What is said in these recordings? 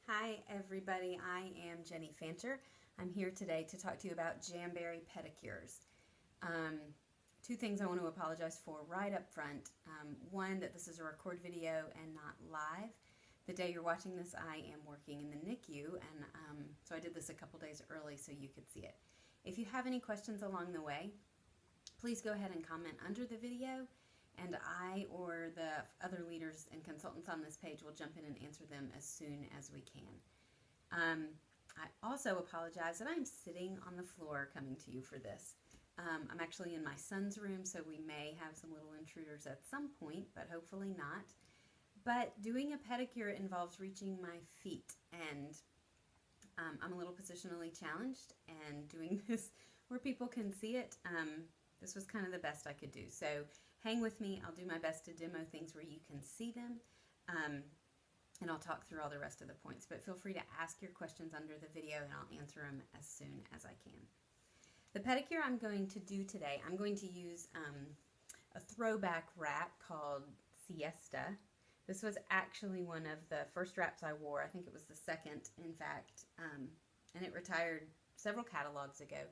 Hi everybody, I am Jenny Fancher. I'm here today to talk to you about Jamberry pedicures. Two things I want to apologize for right up front. One, that this is a record video and not live. The day you're watching this, I am working in the NICU, and so I did this a couple days early so you could see it. If you have any questions along the way, please go ahead and comment under the video, and I or the other leaders and consultants on this page will jump in and answer them as soon as we can. I also apologize that I'm sitting on the floor coming to you for this. I'm actually in my son's room, so we may have some little intruders at some point, but hopefully not. But doing a pedicure involves reaching my feet, and I'm a little positionally challenged, and doing this where people can see it, this was kind of the best I could do. So hang with me. I'll do my best to demo things where you can see them, and I'll talk through all the rest of the points. But feel free to ask your questions under the video, and I'll answer them as soon as I can. The pedicure I'm going to do today, I'm going to use a throwback wrap called Siesta. This was actually one of the first wraps I wore. I think it was the second, in fact, and it retired several catalogs ago.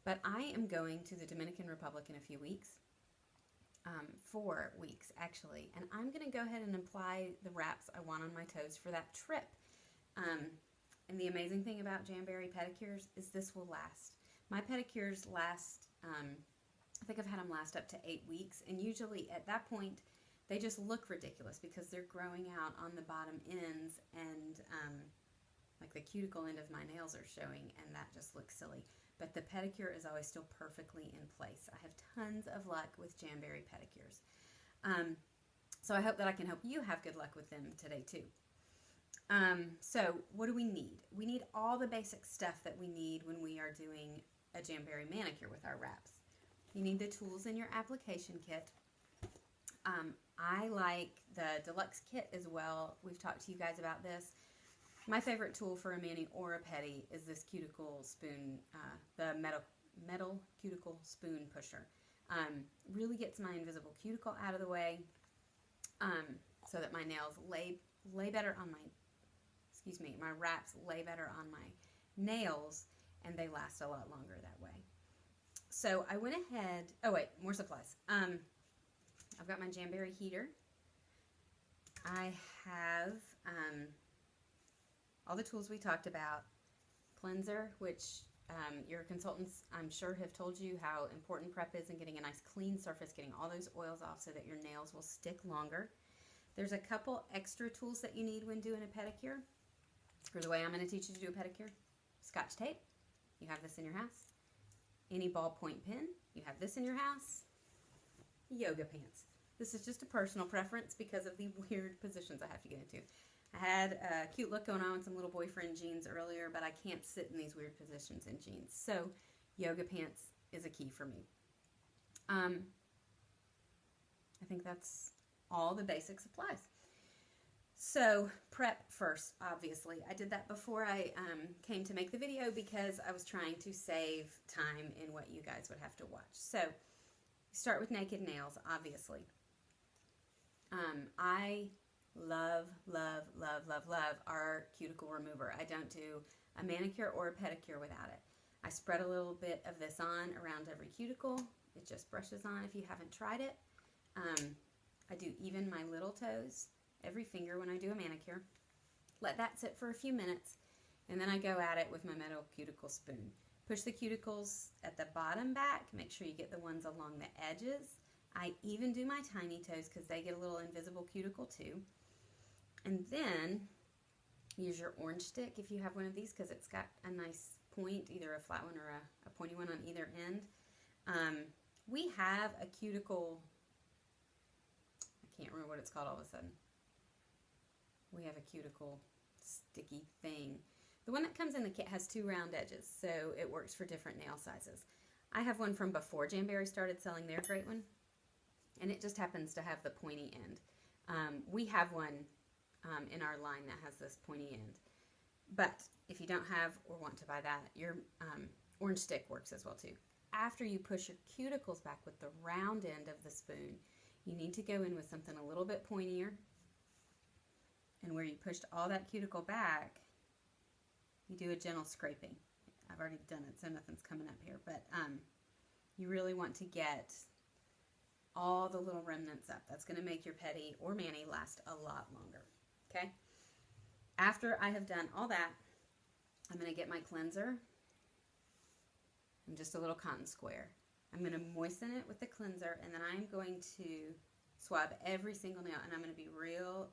But I am going to the Dominican Republic in a few weeks, 4 weeks actually, and I'm going to go ahead and apply the wraps I want on my toes for that trip. And the amazing thing about Jamberry pedicures is this will last. My pedicures last, I think I've had them last up to 8 weeks, and usually at that point they just look ridiculous because they're growing out on the bottom ends, and like the cuticle end of my nails are showing, and that just looks silly. But the pedicure is always still perfectly in place. I have tons of luck with Jamberry pedicures. So I hope that I can help you have good luck with them today too. So what do we need? We need all the basic stuff that we need when we are doing a Jamberry manicure with our wraps. You need the tools in your application kit. I like the deluxe kit as well. We've talked to you guys about this. My favorite tool for a mani or a pedi is this cuticle spoon, the metal cuticle spoon pusher. Really gets my invisible cuticle out of the way, so that my nails lay better on my, my wraps lay better on my nails, and they last a lot longer that way. So I went ahead, oh wait, more supplies. I've got my Jamberry heater. I have all the tools we talked about. Cleanser, which your consultants, I'm sure, have told you how important prep is in getting a nice clean surface, getting all those oils off so that your nails will stick longer. There's a couple extra tools that you need when doing a pedicure, or the way I'm going to teach you to do a pedicure. Scotch tape, you have this in your house. Any ballpoint pen, you have this in your house. Yoga pants. This is just a personal preference because of the weird positions I have to get into. I had a cute look going on with some little boyfriend jeans earlier, but I can't sit in these weird positions in jeans. So yoga pants is a key for me. I think that's all the basic supplies. So prep first, obviously. I did that before I came to make the video because I was trying to save time in what you guys would have to watch. So start with naked nails, obviously. I love our cuticle remover. I don't do a manicure or a pedicure without it. I spread a little bit of this on around every cuticle. It just brushes on if you haven't tried it. I do even my little toes, every finger when I do a manicure. Let that sit for a few minutes, and then I go at it with my metal cuticle spoon. Push the cuticles at the bottom back. Make sure you get the ones along the edges. I even do my tiny toes because they get a little invisible cuticle too. And then use your orange stick if you have one of these, because it's got a nice point, either a flat one or a pointy one on either end. We have a cuticle, I can't remember what it's called all of a sudden. We have a cuticle sticky thing. The one that comes in the kit has 2 round edges, so it works for different nail sizes. I have one from before Jamberry started selling their great one, and it just happens to have the pointy end. We have one in our line that has this pointy end. But if you don't have or want to buy that, your orange stick works as well too. After you push your cuticles back with the round end of the spoon, you need to go in with something a little bit pointier, and where you pushed all that cuticle back, you do a gentle scraping. I've already done it, so nothing's coming up here, but you really want to get all the little remnants up. That's going to make your Pedi or mani last a lot longer, okay? After I have done all that, I'm going to get my cleanser and just a little cotton square. I'm going to moisten it with the cleanser, and then I'm going to swab every single nail, and I'm going to be real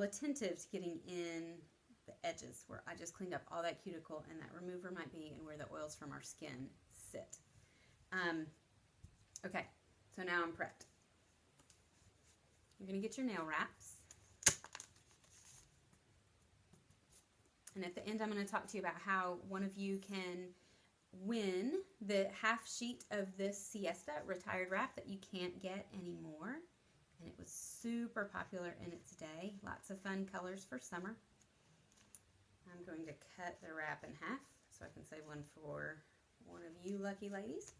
attentive to getting in the edges where I just cleaned up all that cuticle and that remover might be, and where the oils from our skin sit. Okay, so now I'm prepped. You're going to get your nail wraps. And at the end, I'm going to talk to you about how one of you can win the half sheet of this Siesta retired wrap that you can't get anymore. And it was super popular in its day. Lots of fun colors for summer. I'm going to cut the wrap in half so I can save one for one of you lucky ladies.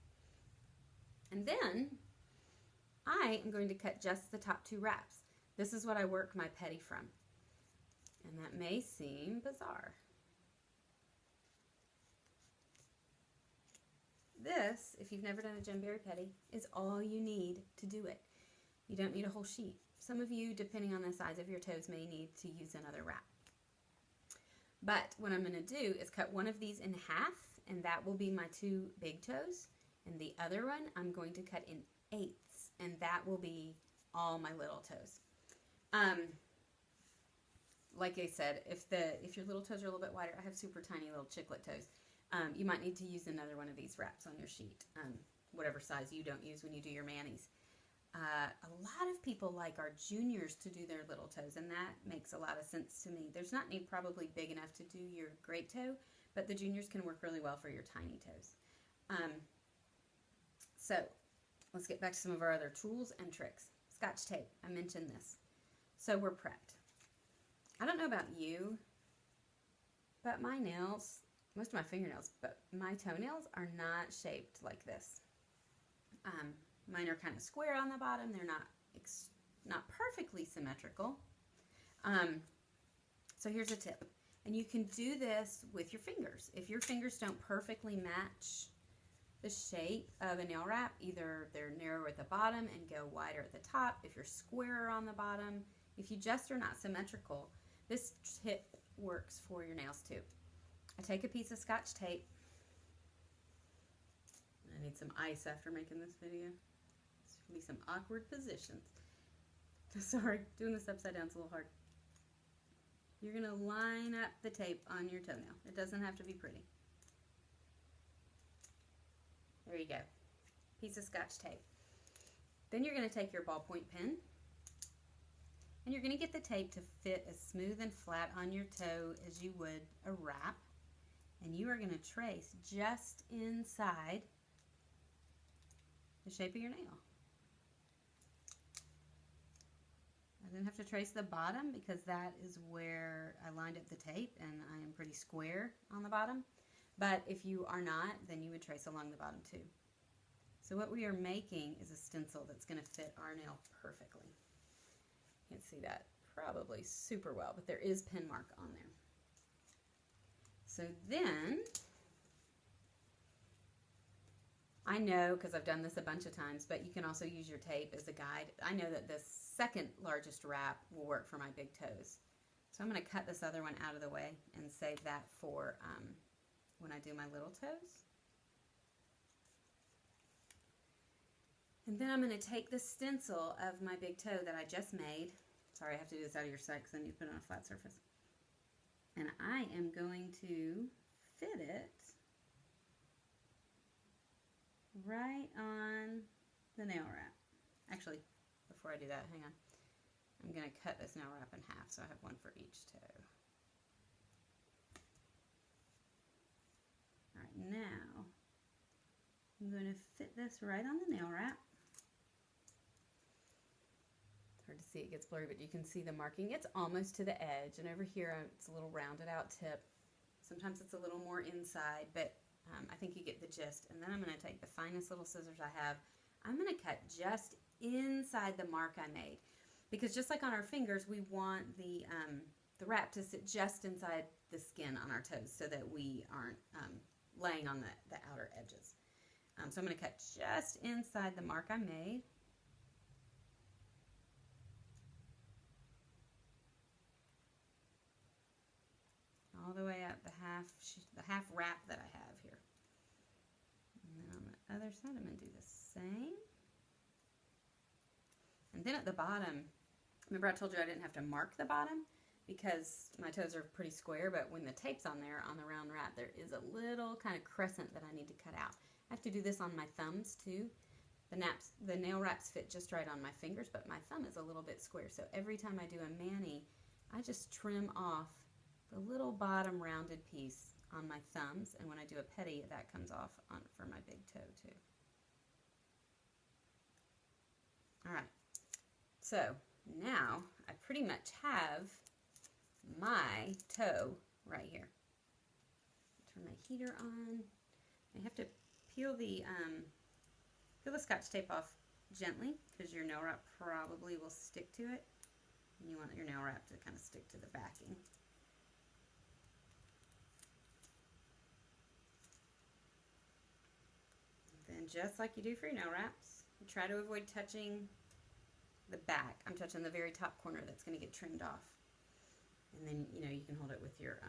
And then I am going to cut just the top two wraps. This is what I work my Pedi from. And that may seem bizarre. This, if you've never done a Jamberry Pedi, is all you need to do it. You don't need a whole sheet. Some of you, depending on the size of your toes, may need to use another wrap. But what I'm going to do is cut one of these in half, and that will be my two big toes. And the other one I'm going to cut in eighths, and that will be all my little toes. Like I said, if your little toes are a little bit wider, I have super tiny little chiclet toes. You might need to use another one of these wraps on your sheet, whatever size you don't use when you do your manis. A lot of people like our juniors to do their little toes, and that makes a lot of sense to me. There's not need probably big enough to do your great toe, but the juniors can work really well for your tiny toes. So let's get back to some of our other tools and tricks. Scotch tape, I mentioned this. So we're prepped. I don't know about you, but my nails, most of my fingernails, but my toenails are not shaped like this. Mine are kind of square on the bottom. They're not perfectly symmetrical. So here's a tip. And you can do this with your fingers. If your fingers don't perfectly match the shape of a nail wrap, either they're narrower at the bottom and go wider at the top, if you're squarer on the bottom, if you just are not symmetrical, this tip works for your nails too. I take a piece of Scotch tape. I need some ice after making this video. It's going to be some awkward positions. Sorry, doing this upside down is a little hard. You're going to line up the tape on your toenail. It doesn't have to be pretty. There you go. Piece of Scotch tape. Then you're going to take your ballpoint pen, and you're going to get the tape to fit as smooth and flat on your toe as you would a wrap. And you are going to trace just inside the shape of your nail. I didn't have to trace the bottom because that is where I lined up the tape, and I am pretty square on the bottom. But if you are not, then you would trace along the bottom too. So what we are making is a stencil that's going to fit our nail perfectly. You can't see that probably super well, but there is pen mark on there. So then, I know because I've done this a bunch of times, but you can also use your tape as a guide. I know that this second largest wrap will work for my big toes. So I'm going to cut this other one out of the way and save that for when I do my little toes. And then I'm going to take the stencil of my big toe that I just made. Sorry, I have to do this out of your sight because I need to put it on a flat surface. And I am going to fit it right on the nail wrap. Actually, before I do that, hang on. I'm going to cut this nail wrap in half so I have one for each toe. All right, now I'm going to fit this right on the nail wrap. It's hard to see, it gets blurry, but you can see the marking. It's almost to the edge, and over here it's a little rounded out tip. Sometimes it's a little more inside, but I think you get the gist. And then I'm going to take the finest little scissors I have. I'm going to cut just inside the mark I made, because just like on our fingers, we want the the wrap to sit just inside the skin on our toes so that we aren't laying on the outer edges. So I'm going to cut just inside the mark I made. All the way up the half wrap that I have here. And then on the other side, I'm going to do the same. And then at the bottom, remember I told you I didn't have to mark the bottom because my toes are pretty square, but when the tape's on there, on the round wrap, there is a little kind of crescent that I need to cut out. I have to do this on my thumbs too. The nail wraps fit just right on my fingers, but my thumb is a little bit square. So every time I do a mani, I just trim off the little bottom rounded piece on my thumbs, and when I do a pedi, that comes off for my big toe too. All right, so now I pretty much have my toe right here. Turn my heater on. I have to peel the Scotch tape off gently because your nail wrap probably will stick to it, and you want your nail wrap to kind of stick to the backing. Then just like you do for your nail wraps, you try to avoid touching the back. I'm touching the very top corner that's going to get trimmed off. And then, you can hold it with your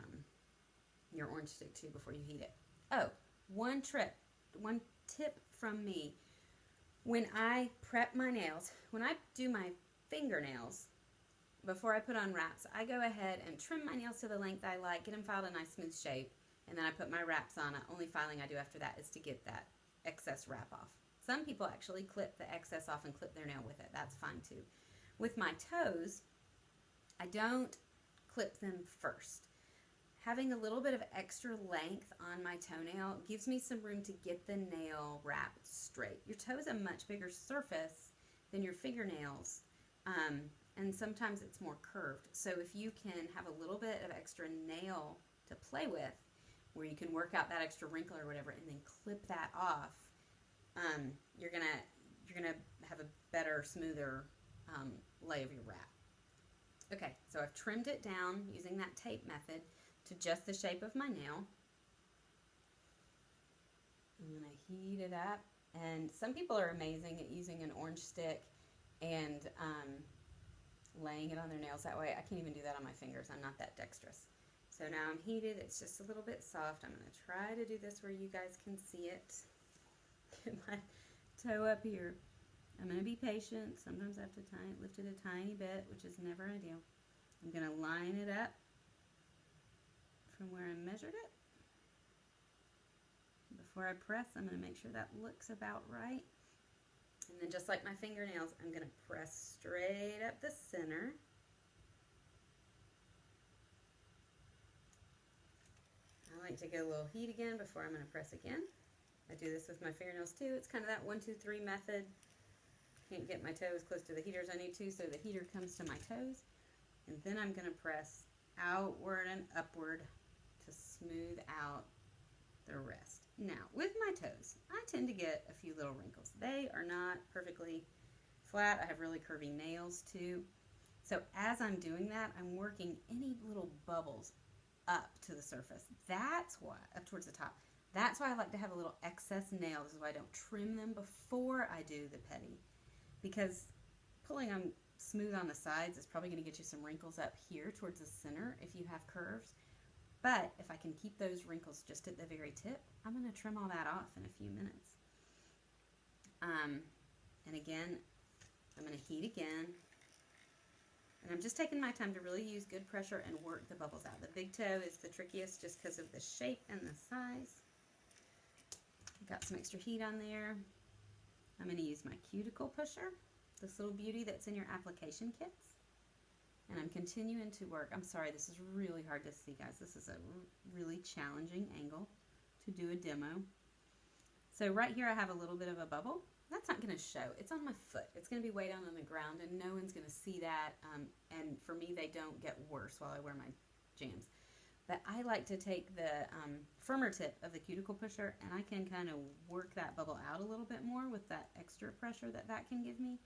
orange stick too before you heat it. Oh, one tip from me. When I prep my nails, when I do my fingernails, before I put on wraps, I go ahead and trim my nails to the length I like, get them filed a nice smooth shape, and then I put my wraps on. The only filing I do after that is to get that excess wrap off. Some people actually clip the excess off and clip their nail with it. That's fine too. With my toes, I don't clip them first. Having a little bit of extra length on my toenail gives me some room to get the nail wrapped straight. Your toe is a much bigger surface than your fingernails, and sometimes it's more curved. So if you can have a little bit of extra nail to play with, where you can work out that extra wrinkle or whatever, and then clip that off, you're gonna have a better, smoother lay of your wrap. Okay, so I've trimmed it down using that tape method to just the shape of my nail. I'm gonna heat it up, and some people are amazing at using an orange stick and laying it on their nails that way. I can't even do that on my fingers. I'm not that dexterous. So now I'm heated. It's just a little bit soft. I'm going to try to do this where you guys can see it. Get my toe up here. I'm going to be patient. Sometimes I have to lift it a tiny bit, which is never ideal. I'm going to line it up from where I measured it. Before I press, I'm going to make sure that looks about right. And then just like my fingernails, I'm going to press straight up the center. I like to get a little heat again before I'm going to press again. I do this with my fingernails too. It's kind of that 1, 2, 3 method. Can't get my toes close to the heater as I need to, so the heater comes to my toes. And then I'm going to press outward and upward to smooth out the rest. Now, with my toes, I tend to get a few little wrinkles. They are not perfectly flat. I have really curvy nails too. So as I'm doing that, I'm working any little bubbles up to the surface. That's why, up towards the top. That's why I like to have a little excess nail. This is why I don't trim them before I do the pedi. Because pulling them smooth on the sides is probably going to get you some wrinkles up here towards the center if you have curves. But if I can keep those wrinkles just at the very tip, I'm going to trim all that off in a few minutes. And again, I'm going to heat again. And I'm just taking my time to really use good pressure and work the bubbles out. The big toe is the trickiest just because of the shape and the size. Got some extra heat on there. I'm going to use my cuticle pusher, this little beauty that's in your application kits. And I'm continuing to work. I'm sorry, this is really hard to see, guys. This is a really challenging angle to do a demo. So right here I have a little bit of a bubble. That's not going to show. It's on my foot. It's going to be way down on the ground, and no one's going to see that. And for me, they don't get worse while I wear my jams. But I like to take the firmer tip of the cuticle pusher, and I can kind of work that bubble out a little bit more with that extra pressure that can give me.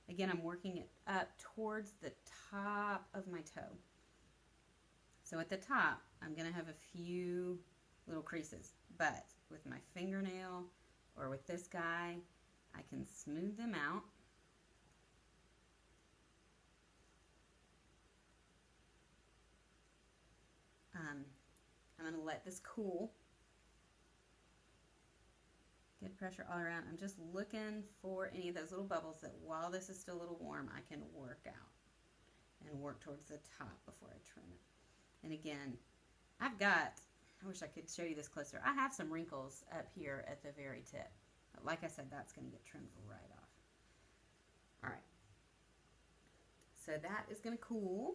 Again, I'm working it up towards the top of my toe. So at the top, I'm going to have a few little creases, but with my fingernail or with this guy, I can smooth them out. I'm going to let this cool. Good pressure all around. I'm just looking for any of those little bubbles that while this is still a little warm, I can work out and work towards the top before I trim it. And again, I wish I could show you this closer. I have some wrinkles up here at the very tip. But like I said, that's going to get trimmed right off. All right. So that is going to cool.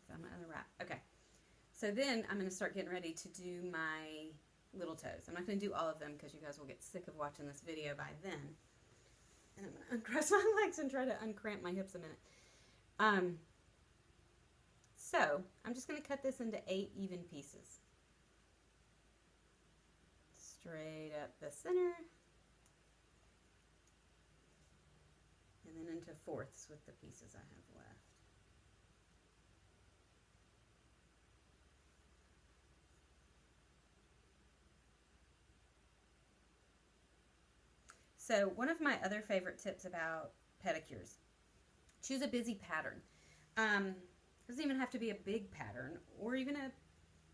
Found my other wrap. Okay. So then I'm going to start getting ready to do my little toes. I'm not going to do all of them because you guys will get sick of watching this video by then. And I'm going to uncross my legs and try to uncramp my hips a minute. So I'm just going to cut this into 8 even pieces. Straight up the center. And then into 4ths with the pieces I have left. So one of my other favorite tips about pedicures, choose a busy pattern. Doesn't even have to be a big pattern or even a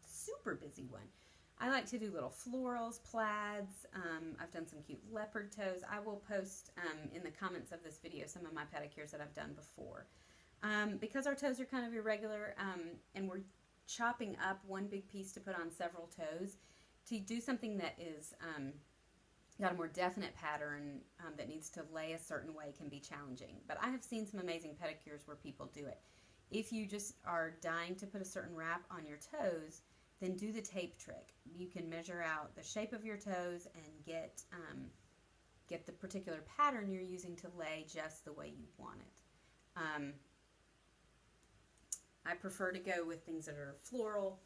super busy one. I like to do little florals, plaids. I've done some cute leopard toes. I will post in the comments of this video some of my pedicures that I've done before. Because our toes are kind of irregular and we're chopping up one big piece to put on several toes, to do something that is got a more definite pattern that needs to lay a certain way can be challenging. But I have seen some amazing pedicures where people do it. If you just are dying to put a certain wrap on your toes, then do the tape trick. You can measure out the shape of your toes and get the particular pattern you're using to lay just the way you want it. I prefer to go with things that are floral,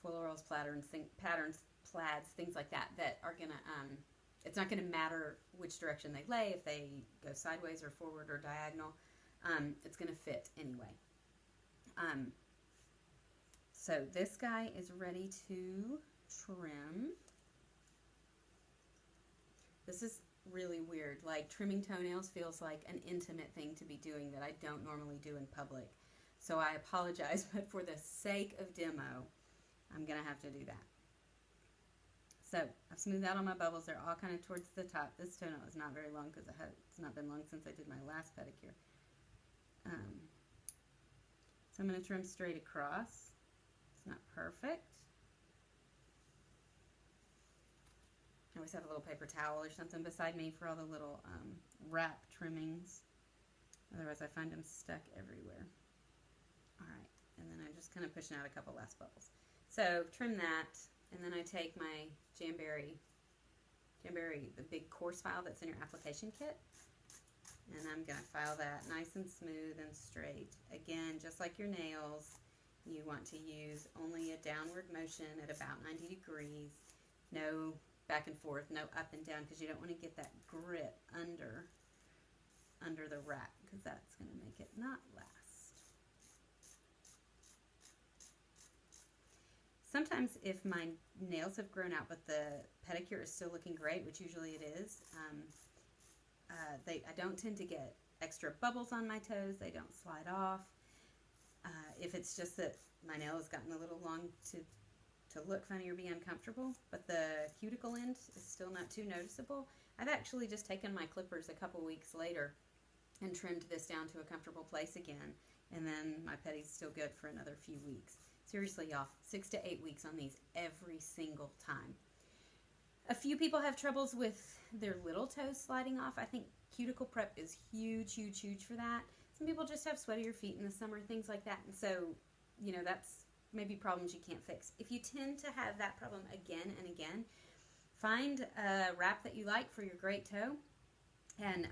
florals, patterns, plaids, things like that, that are going to, it's not going to matter which direction they lay, if they go sideways or forward or diagonal, it's going to fit anyway. So this guy is ready to trim. This is really weird. Like, trimming toenails feels like an intimate thing to be doing that I don't normally do in public. So I apologize, but for the sake of demo, I'm going to have to do that. So I've smoothed out all my bubbles. They're all kind of towards the top. This toenail is not very long because it's not been long since I did my last pedicure. So I'm going to trim straight across. It's not perfect. I always have a little paper towel or something beside me for all the little wrap trimmings. Otherwise I find them stuck everywhere. Alright, and then I'm just kind of pushing out a couple last bubbles. So trim that, and then I take my Jamberry, the big coarse file that's in your application kit, and I'm going to file that nice and smooth and straight. Again, just like your nails, you want to use only a downward motion at about 90 degrees. No back and forth, no up and down, because you don't want to get that grip under the wrap, because that's going to make it not last. Sometimes if my nails have grown out but the pedicure is still looking great, which usually it is, I don't tend to get extra bubbles on my toes. They don't slide off. If it's just that my nail has gotten a little long to look funny or be uncomfortable, but the cuticle end is still not too noticeable, I've actually just taken my clippers a couple weeks later and trimmed this down to a comfortable place again, and then my Pedi's still good for another few weeks. Seriously, y'all, 6 to 8 weeks on these every single time. A few people have troubles with their little toes sliding off. I think cuticle prep is huge, huge, huge for that. Some people just have sweatier feet in the summer, things like that. And so, you know, that's maybe problems you can't fix. If you tend to have that problem again and again, find a wrap that you like for your great toe, and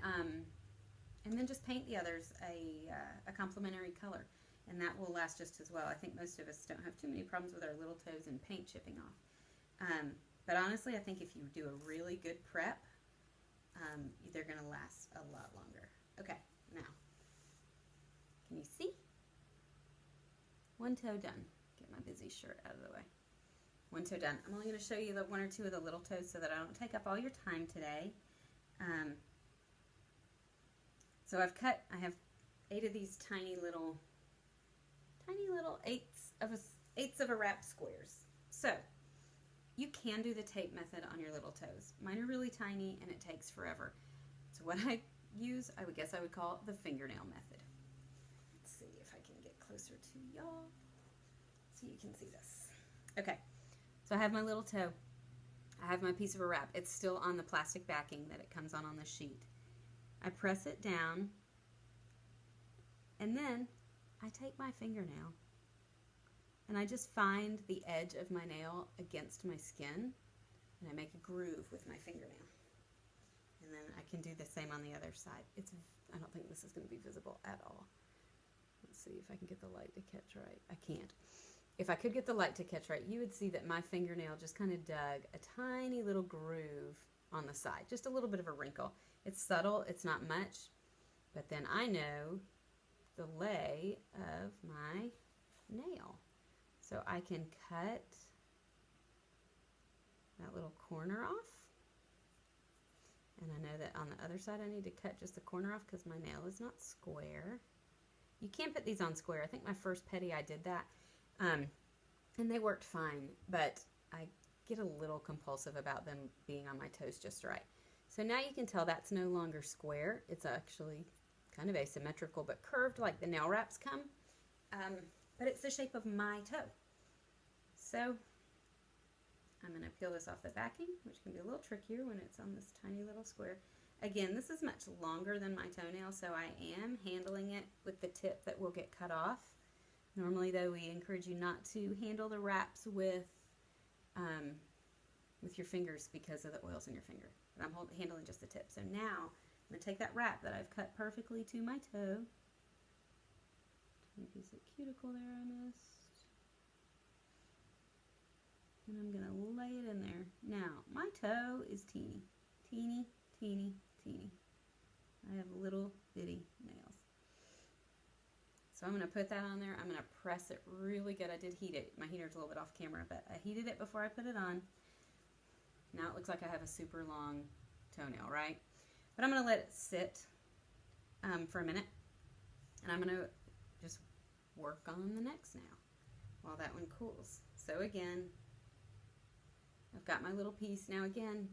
then just paint the others a complementary color. And that will last just as well. I think most of us don't have too many problems with our little toes and paint chipping off. But honestly, I think if you do a really good prep, they're going to last a lot longer. Okay, now, can you see? one toe done. Get my busy shirt out of the way. One toe done. I'm only going to show you the one or two of the little toes so that I don't take up all your time today. So I have 8 of these tiny little eighths of a wrap squares. So you can do the tape method on your little toes. Mine are really tiny and it takes forever. So what I use, I would call it the fingernail method. Let's see if I can get closer to y'all so you can see this. Okay, so I have my little toe. I have my piece of a wrap. It's still on the plastic backing that it comes on the sheet. I press it down and then I take my fingernail and I just find the edge of my nail against my skin and I make a groove with my fingernail. And then I can do the same on the other side. I don't think this is going to be visible at all. Let's see if I can get the light to catch right. I can't. If I could get the light to catch right, you would see that my fingernail just kind of dug a tiny little groove on the side. Just a little bit of a wrinkle. It's subtle, it's not much, but then I know the lay of my nail. So I can cut that little corner off. And I know that on the other side I need to cut just the corner off because my nail is not square. You can put these on square. I think my first Pedi I did that. And they worked fine, but I get a little compulsive about them being on my toes just right. So now you can tell that's no longer square. It's actually kind of asymmetrical, but curved like the nail wraps come. But it's the shape of my toe. So I'm going to peel this off the backing, which can be a little trickier when it's on this tiny little square. Again, this is much longer than my toenail, so I am handling it with the tip that will get cut off. Normally, though, we encourage you not to handle the wraps with your fingers because of the oils in your finger. But I'm handling just the tip. So now I'm going to take that wrap that I've cut perfectly to my toe. Tiny piece of cuticle there I missed. And I'm going to lay it in there. Now, my toe is teeny. Teeny, teeny, teeny. I have little bitty nails. So I'm going to put that on there. I'm going to press it really good. I did heat it. My heater's a little bit off camera, but I heated it before I put it on. Now it looks like I have a super long toenail, right? But I'm going to let it sit for a minute. And I'm going to just work on the next nail while that one cools. So again, I've got my little piece. Now again,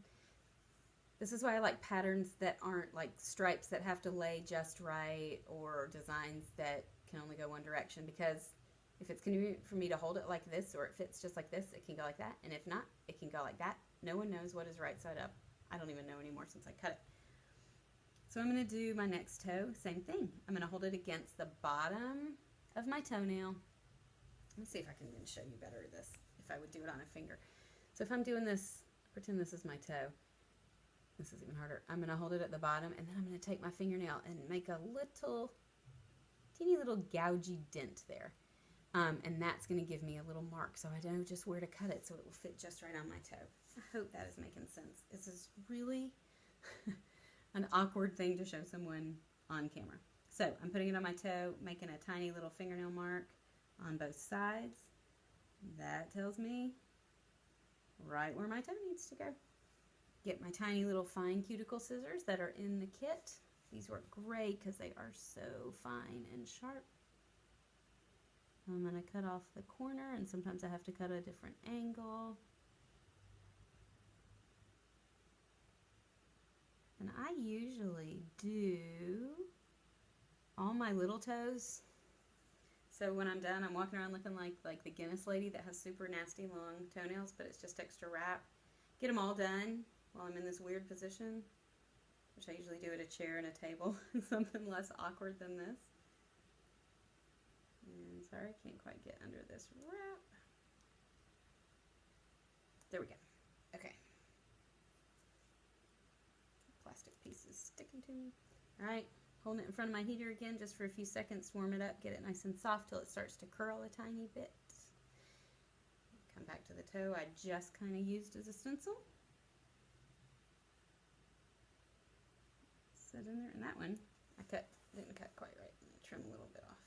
this is why I like patterns that aren't like stripes that have to lay just right or designs that can only go one direction, because if it's convenient for me to hold it like this or it fits just like this, it can go like that, and if not, it can go like that. No one knows what is right side up. I don't even know anymore since I cut it. So I'm going to do my next toe, same thing. I'm going to hold it against the bottom of my toenail. Let's see if I can even show you better this, if I would do it on a finger. So if I'm doing this, pretend this is my toe. This is even harder. I'm going to hold it at the bottom, and then I'm going to take my fingernail and make a little, teeny little gougy dent there. And that's going to give me a little mark so I know just where to cut it so it will fit just right on my toe. I hope that is making sense. This is really an awkward thing to show someone on camera. So I'm putting it on my toe, making a tiny little fingernail mark on both sides. That tells me right where my toe needs to go. Get my tiny little fine cuticle scissors that are in the kit. These work great because they are so fine and sharp. I'm going to cut off the corner, and sometimes I have to cut a different angle. And I usually do all my little toes. So when I'm done, I'm walking around looking like the Guinness lady that has super nasty long toenails, but it's just extra wrap. Get them all done while I'm in this weird position, which I usually do at a chair and a table, something less awkward than this. And sorry, I can't quite get under this wrap. There we go. Okay. Plastic piece is sticking to me. All right, holding it in front of my heater again just for a few seconds, warm it up, get it nice and soft till it starts to curl a tiny bit. Come back to the toe I just kind of used as a stencil. Set in there, and that one I didn't cut quite right. I'm gonna trim a little bit off.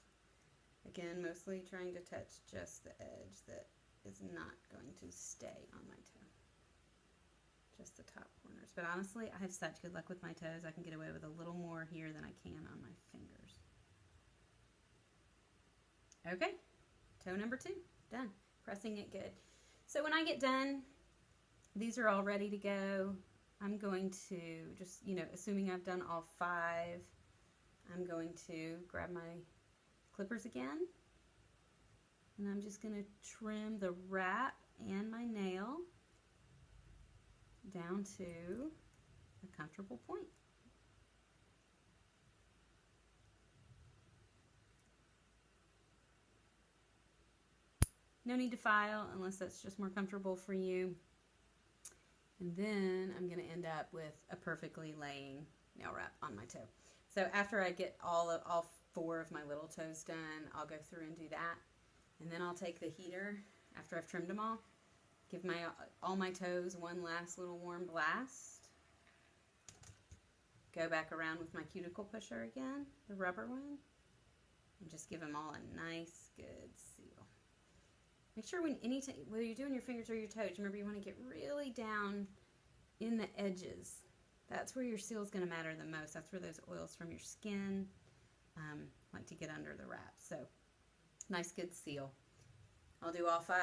Again, mostly trying to touch just the edge that is not going to stay on my toe. Just the top corners. But honestly, I have such good luck with my toes. I can get away with a little more here than I can on my fingers. Okay, toe number 2, done. Pressing it good. So when I get done, these are all ready to go. I'm going to just, assuming I've done all 5, I'm going to grab my clippers again. And I'm just going to trim the wrap and my nail down to a comfortable point. No need to file unless that's just more comfortable for you. And then I'm going to end up with a perfectly laying nail wrap on my toe. So after I get all 4 of my little toes done, I'll go through and do that. And then I'll take the heater after I've trimmed them all, give all my toes one last little warm blast. Go back around with my cuticle pusher again, the rubber one, and just give them all a nice good seal. Make sure whether you're doing your fingers or your toes, remember you want to get really down in the edges. That's where your seal is going to matter the most. That's where those oils from your skin like to get under the wrap. So nice good seal. I'll do all 5,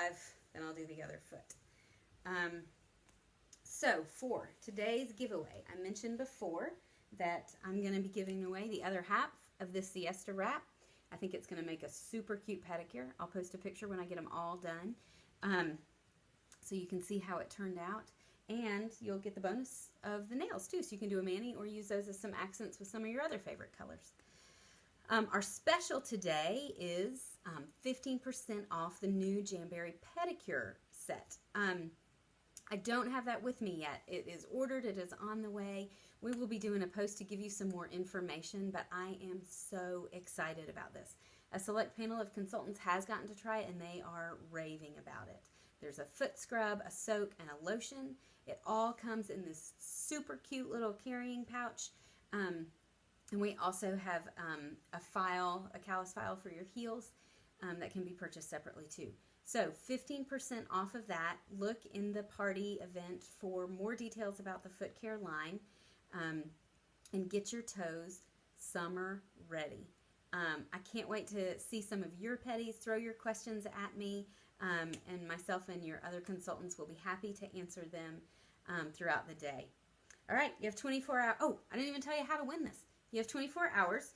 then I'll do the other foot. So for today's giveaway, I mentioned before that I'm going to be giving away the other half of this siesta wrap. I think it's going to make a super cute pedicure. I'll post a picture when I get them all done, so you can see how it turned out. And you'll get the bonus of the nails too, so you can do a mani or use those as some accents with some of your other favorite colors. Our special today is 15% off the new Jamberry pedicure set. I don't have that with me yet. It is ordered. It is on the way. We will be doing a post to give you some more information, but I am so excited about this. A select panel of consultants has gotten to try it, and they are raving about it. There's a foot scrub, a soak, and a lotion. It all comes in this super cute little carrying pouch. And we also have a callus file for your heels that can be purchased separately too. So 15% off of that. Look in the party event for more details about the foot care line, and get your toes summer ready. I can't wait to see some of your pedis. Throw your questions at me, and myself and your other consultants will be happy to answer them throughout the day. All right, you have 24 hours. Oh, I didn't even tell you how to win this. You have 24 hours.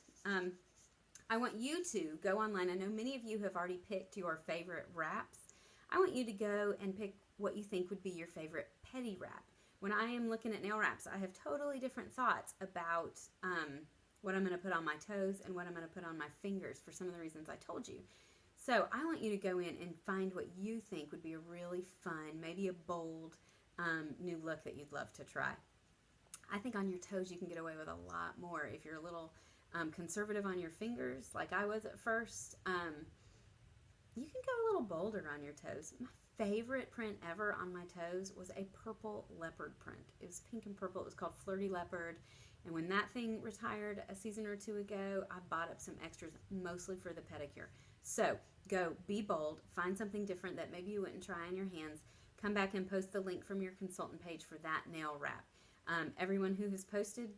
I want you to go online. I know many of you have already picked your favorite wraps. I want you to go and pick what you think would be your favorite Pedi wrap. When I am looking at nail wraps, I have totally different thoughts about what I'm going to put on my toes and what I'm going to put on my fingers for some of the reasons I told you. So I want you to go in and find what you think would be a really fun, maybe a bold new look that you'd love to try. I think on your toes you can get away with a lot more if you're a little conservative on your fingers like I was at first. You can go a little bolder on your toes. My favorite print ever on my toes was a purple leopard print. It was pink and purple. It was called Flirty Leopard. And when that thing retired a season or 2 ago, I bought up some extras, mostly for the pedicure. So go be bold, find something different that maybe you wouldn't try on your hands. Come back and post the link from your consultant page for that nail wrap. Everyone who has posted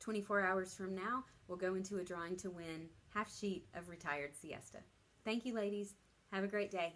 24 hours from now will go into a drawing to win half sheet of retired siesta. Thank you, ladies. Have a great day.